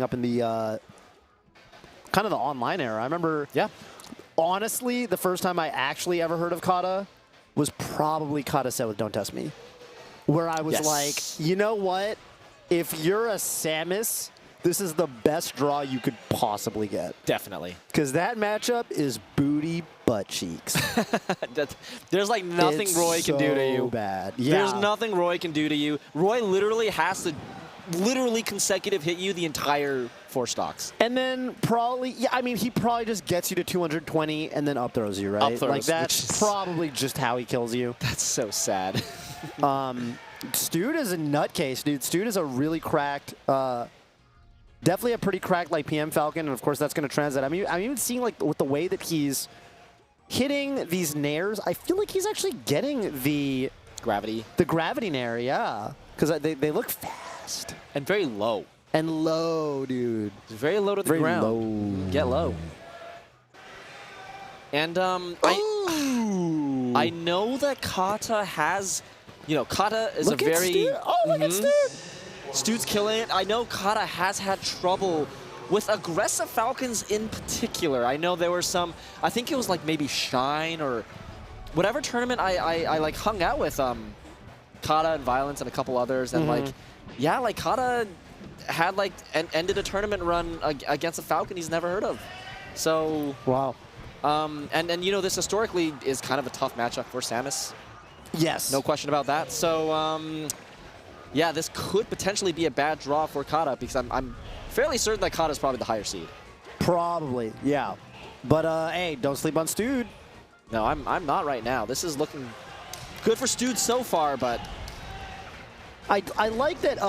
up in the kind of the online era. I remember, honestly, the first time I actually ever heard of Kata was probably Kata said with Don't Test Me, where I was like, you know what? If you're a Samus, this is the best draw you could possibly get. Definitely. Because that matchup is booty butt cheeks. There's like nothing Roy can do to you. Bad. Yeah. There's nothing Roy can do to you. Roy literally has to consecutive hit you the entire 4 stocks. And then probably, I mean, he probably just gets you to 220 and then up throws you, right? Up throws, like, that's probably just how he kills you. That's so sad. Stude is a nutcase, dude. Stude is a really cracked, definitely a pretty cracked like PM Falcon, and of course that's going to translate. I mean, I'm even seeing like with the way that he's hitting these nairs, I feel like he's actually getting the gravity nair, yeah, because they look fast and very low. And low, dude. It's very low to the ground. Low. Get low. And I know that Kata has, you know, Kata is look a very... Stude. Oh, look at Stude. Stude's killing it. I know Kata has had trouble with aggressive Falcons in particular. I know there were some, I think it was like maybe Shine or whatever tournament I like hung out with Kata and Violence and a couple others. And like, yeah, like Kata had like ended a tournament run against a Falcon he's never heard of. So wow. And you know, this historically is kind of a tough matchup for Samus. Yes. No question about that. So yeah, this could potentially be a bad draw for Kata because I'm fairly certain that Kata is probably the higher seed. Probably, yeah. But hey, don't sleep on Stude. No, I'm not right now. This is looking good for Stude so far, but I like that.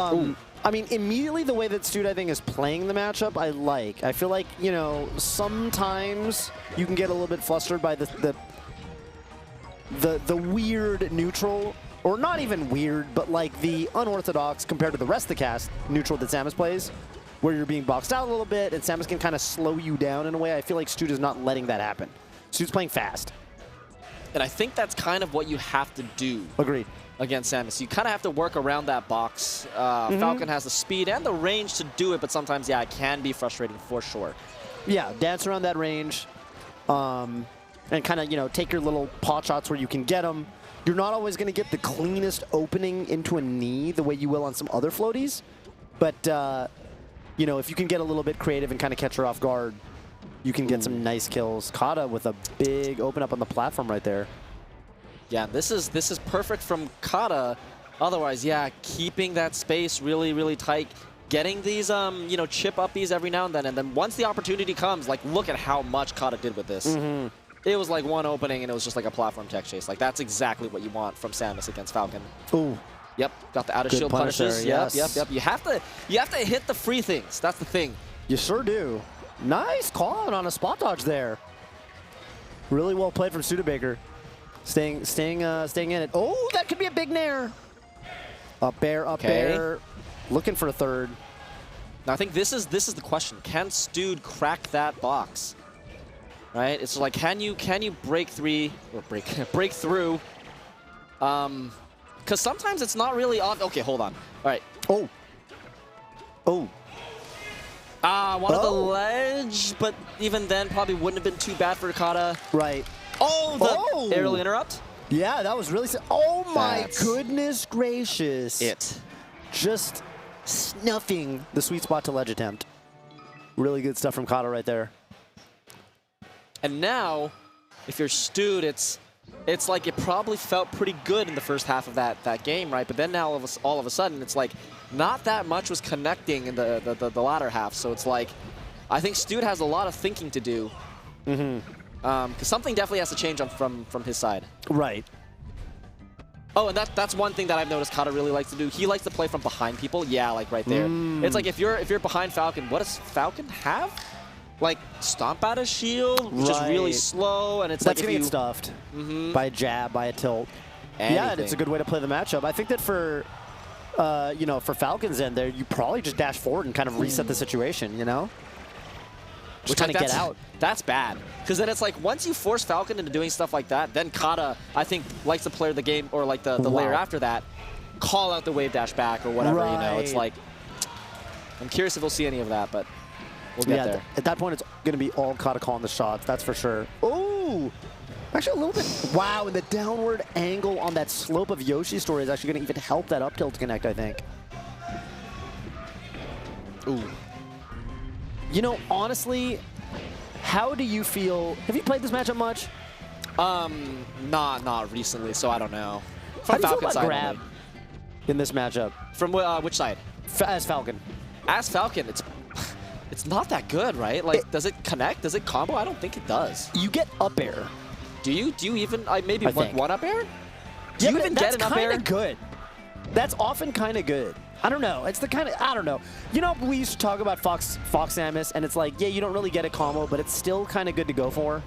I mean, immediately the way that Stude, I think, is playing the matchup, I like. I feel like, you know, sometimes you can get a little bit flustered by the weird neutral, or not even weird, but like the unorthodox compared to the rest of the cast neutral that Samus plays, where you're being boxed out a little bit, and Samus can kind of slow you down in a way. I feel like Stude is not letting that happen. Stude's playing fast. And I think that's kind of what you have to do. Agreed. Against Samus. You kind of have to work around that box. Falcon has the speed and the range to do it, but sometimes, yeah, it can be frustrating for sure. Yeah, dance around that range and kind of, you know, take your little pot shots where you can get them. You're not always going to get the cleanest opening into a knee the way you will on some other floaties, but, you know, if you can get a little bit creative and kind of catch her off guard, you can get some nice kills. Kata with a big open up on the platform right there. Yeah, this is perfect from Kata. Otherwise, yeah, keeping that space really, really tight, getting these you know, chip uppies every now and then once the opportunity comes, like look at how much Kata did with this. It was like one opening and it was just like a platform tech chase. Like that's exactly what you want from Samus against Falcon. Ooh. Yep, got the out of shield punishes. Yes. Yep. You have to hit the free things. That's the thing. You sure do. Nice call out on a spot dodge there. Really well played from Studebacher. Staying in it. Oh, that could be a big nair. Up air. Looking for a third. Now I think this is the question. Can Stude crack that box? Right? It's like can you break through? Because sometimes it's not really on. Okay, hold on. All right. Oh. Wanted the ledge, but even then probably wouldn't have been too bad for Kata. Right. Oh, the aerial interrupt. Yeah, that was really. Oh my goodness gracious! Just snuffing the sweet spot to ledge attempt. Really good stuff from Kata right there. And now, if you're Stude, it's like it probably felt pretty good in the first half of that game, right? But then now all of a sudden, it's like not that much was connecting in the latter half. So it's like, I think Stude has a lot of thinking to do. Because something definitely has to change from his side. Right. Oh, and that's one thing that I've noticed Kata really likes to do. He likes to play from behind people. Yeah, like right there. It's like if you're behind Falcon, what does Falcon have? Like stomp out a shield, which is really slow, and it's that's like gonna get stuffed by a jab, by a tilt. Yeah, and it's a good way to play the matchup. I think that for you know, for Falcon's end there, you probably just dash forward and kind of reset the situation. You know. Just kind of get out. That's bad. Because then it's like, once you force Falcon into doing stuff like that, then Kata, I think, likes to play the game, or like the layer after that, call out the wave dash back or whatever, you know. It's like, I'm curious if we'll see any of that, but we'll get there. At that point, it's going to be all Kata calling the shots, that's for sure. Oh! Actually, a little bit. Wow, and the downward angle on that slope of Yoshi's story is actually going to even help that up tilt to connect, I think. Ooh. You know, honestly, how do you feel? Have you played this matchup much? Not recently, so I don't know. From Falcon how do you feel about side grab in this matchup? From which side? As Falcon. As Falcon, it's not that good, right? Like, does it connect? Does it combo? I don't think it does. You get up air. Do you? Do you even maybe one up air? Do Yeah, you even get an up air? That's kind of good. That's often kind of good. I don't know. It's the kind of, I don't know. You know, we used to talk about Fox Samus, and it's like, yeah, you don't really get a combo, but it's still kind of good to go for.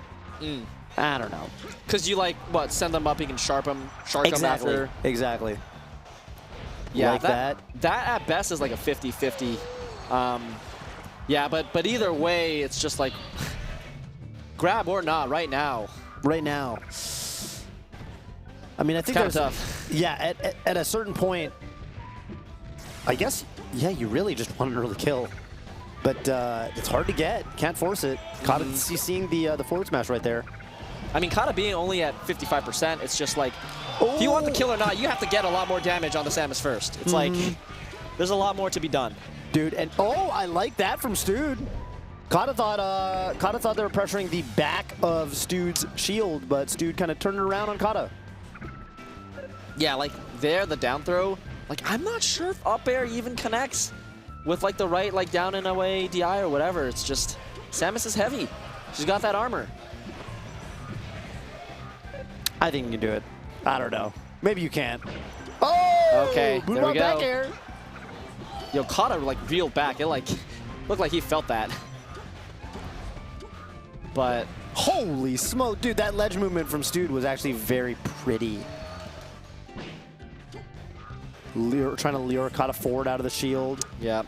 I don't know. Because you like, what, send them up, you can shark them after. Exactly. Yeah, like that. That at best is like a 50-50. Yeah, but either way, it's just like, grab or not right now. Right now. I mean, I think It's there's tough. Yeah, at a certain point, I guess, yeah, you really just want an early kill. But it's hard to get. Can't force it. Kata, you seeing the forward smash right there. I mean, Kata being only at 55%, it's just like, if you want the kill or not, you have to get a lot more damage on the Samus first. It's like, there's a lot more to be done. Dude, and I like that from Stude. Kata thought they were pressuring the back of Stude's shield, but Stude kind of turned it around on Kata. Yeah, like there, the down throw, like I'm not sure if up air even connects with like the right, like down and away DI or whatever. It's just, Samus is heavy. She's got that armor. I think you can do it. I don't know. Maybe you can't. Oh! Okay, there we go. Back air. Yo, Kata like reeled back. It like looked like he felt that. But holy smoke, dude, that ledge movement from Stude was actually very pretty. Trying to lure Kata forward out of the shield. Yeah.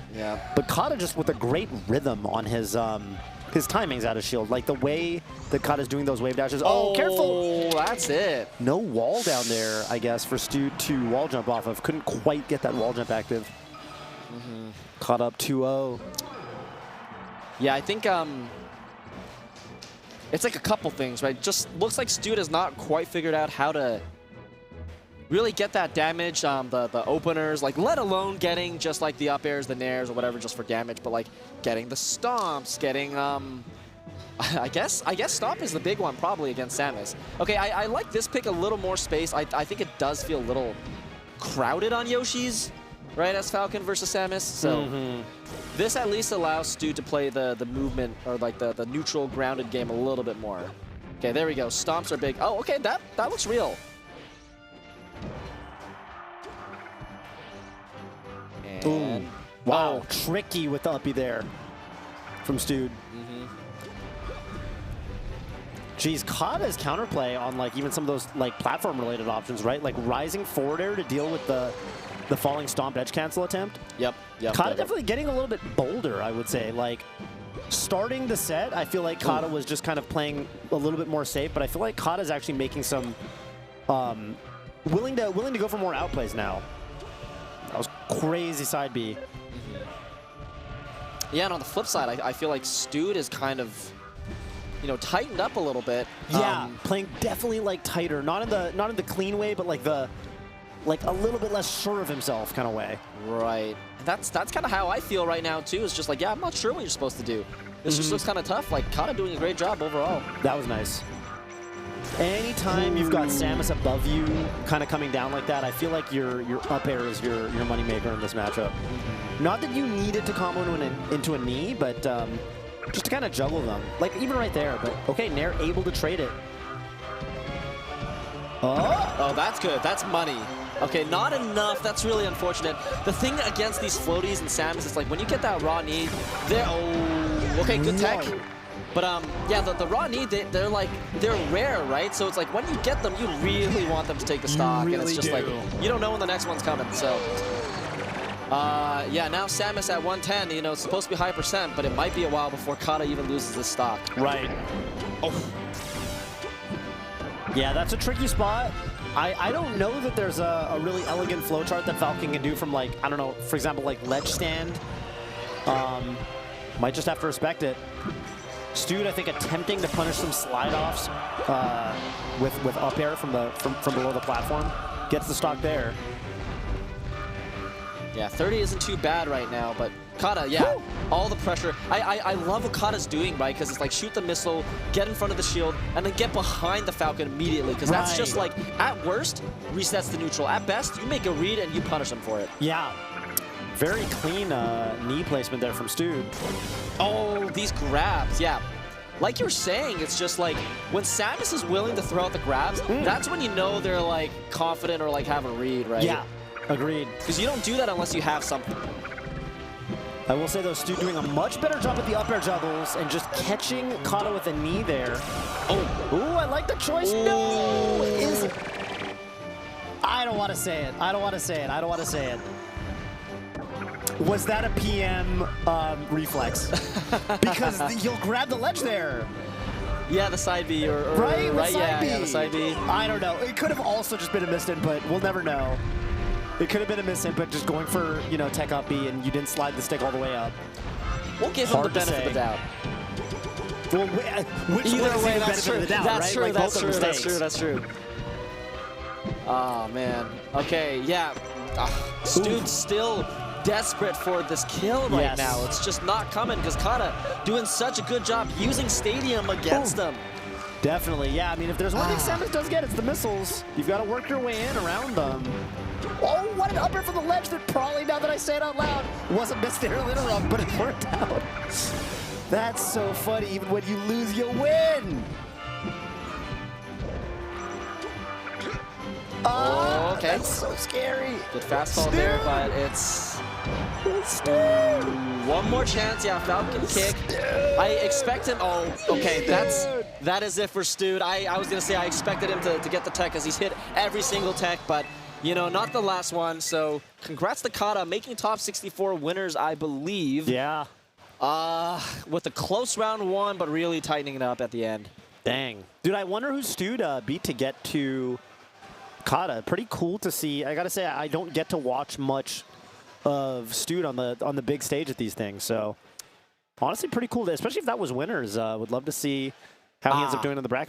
But Kata just with a great rhythm on his timings out of shield. Like the way that Kata's doing those wave dashes. Oh, careful! That's it. No wall down there, I guess, for Stude to wall jump off of. Couldn't quite get that wall jump active. Caught up 2-0. Yeah, I think it's like a couple things, right? Just looks like Stude has not quite figured out how to really get that damage, the openers, like let alone getting just like the up airs, the nairs or whatever just for damage, but like getting the stomps, getting, I guess stomp is the big one probably against Samus. Okay, I like this pick a little more space. I think it does feel a little crowded on Yoshi's, right, as Falcon versus Samus. So this at least allows Stu to play the movement or like the neutral grounded game a little bit more. Okay, there we go. Stomps are big. Oh, okay, that looks real. And, wow, tricky with the uppy there from Stude. Geez, Kata's counterplay on like even some of those like platform related options, right? Like rising forward air to deal with the falling stomp edge cancel attempt. Yep. Kata definitely getting a little bit bolder, I would say. Like starting the set, I feel like Kata was just kind of playing a little bit more safe, but I feel like Kata's actually making some willing to go for more outplays now. That was crazy side B. Yeah, and on the flip side, I feel like Stude is kind of, you know, tightened up a little bit. Yeah, playing definitely like tighter, not in the clean way, but like a little bit less sure of himself kind of way. Right. And that's kind of how I feel right now too. It's just like, yeah, I'm not sure what you're supposed to do. This just looks kind of tough. Like Kata doing a great job overall. That was nice. Anytime you've got Samus above you kind of coming down like that, I feel like your up air is your moneymaker in this matchup. Not that you needed to combo into a knee, but just to kind of juggle them. Like even right there, but okay, Nair able to trade it. Oh, that's good. That's money. Okay, not enough. That's really unfortunate. The thing against these floaties and Samus is like when you get that raw knee, okay, good tech. But yeah, the raw knee, they're rare, right? So it's like when you get them, you really want them to take the stock, and it's just like you don't know when the next one's coming. So yeah, now Samus at 110, you know, it's supposed to be high percent, but it might be a while before Kata even loses this stock. Right. Oh. Yeah, that's a tricky spot. I don't know that there's a really elegant flowchart that Falcon can do from like, I don't know, for example, like ledge stand Might just have to respect it. Stude, I think, attempting to punish some slide-offs with up air from below the platform. Gets the stock there. Yeah, 30 isn't too bad right now, but Kata, yeah, all the pressure. I love what Kata's doing, right? Because it's like shoot the missile, get in front of the shield, and then get behind the Falcon immediately. Because that's just like, at worst, resets the neutral. At best, you make a read and you punish him for it. Yeah. Very clean knee placement there from Stude. Oh, these grabs, yeah. Like you're saying, it's just like when Samus is willing to throw out the grabs, that's when you know they're like confident or like have a read, right? Yeah, agreed. Because you don't do that unless you have something. I will say though, Stude doing a much better job with the up air juggles and just catching Kata with a knee there. Oh, ooh, I like the choice. Ooh. No, I don't want to say it. I don't want to say it. I don't want to say it. Was that a PM reflex? Because you'll grab the ledge there. Yeah, the side B or right, right, side B. Yeah, the side B. I don't know. It could have also just been a missed input. We'll never know. It could have been a missed input, just going for, you know, tech up B, and you didn't slide the stick all the way up. We'll give him the benefit of the doubt. Well, which Either way, that's true. That's true. Like, That's true. That's true. That's true. Oh man. Okay. Yeah. Stude's still desperate for this kill right now. It's just not coming because Kata doing such a good job using Stadium against them. Definitely, yeah. I mean, if there's one thing Samus does get, it's the missiles. You've got to work your way in around them. Oh, what an up air from the ledge that probably, now that I say it out loud, wasn't missed aerial interrupt, but it worked out. That's so funny. Even when you lose, you win. Oh, okay. That's so scary. Good fastball there, but it's one more chance. Yeah, Falcon kick. I expect him. Oh, okay. That is it for Stude. I was gonna say I expected him to get the tech because he's hit every single tech, but you know, not the last one. So congrats to Kata, making top 64 winners, I believe. Yeah. With a close round one, but really tightening it up at the end. Dang. Dude, I wonder who Stude beat to get to Kata. Pretty cool to see. I gotta say, I don't get to watch much of Stude on the big stage at these things. So honestly, pretty cool, especially if that was winners. Would love to see how he ends up doing in the bracket.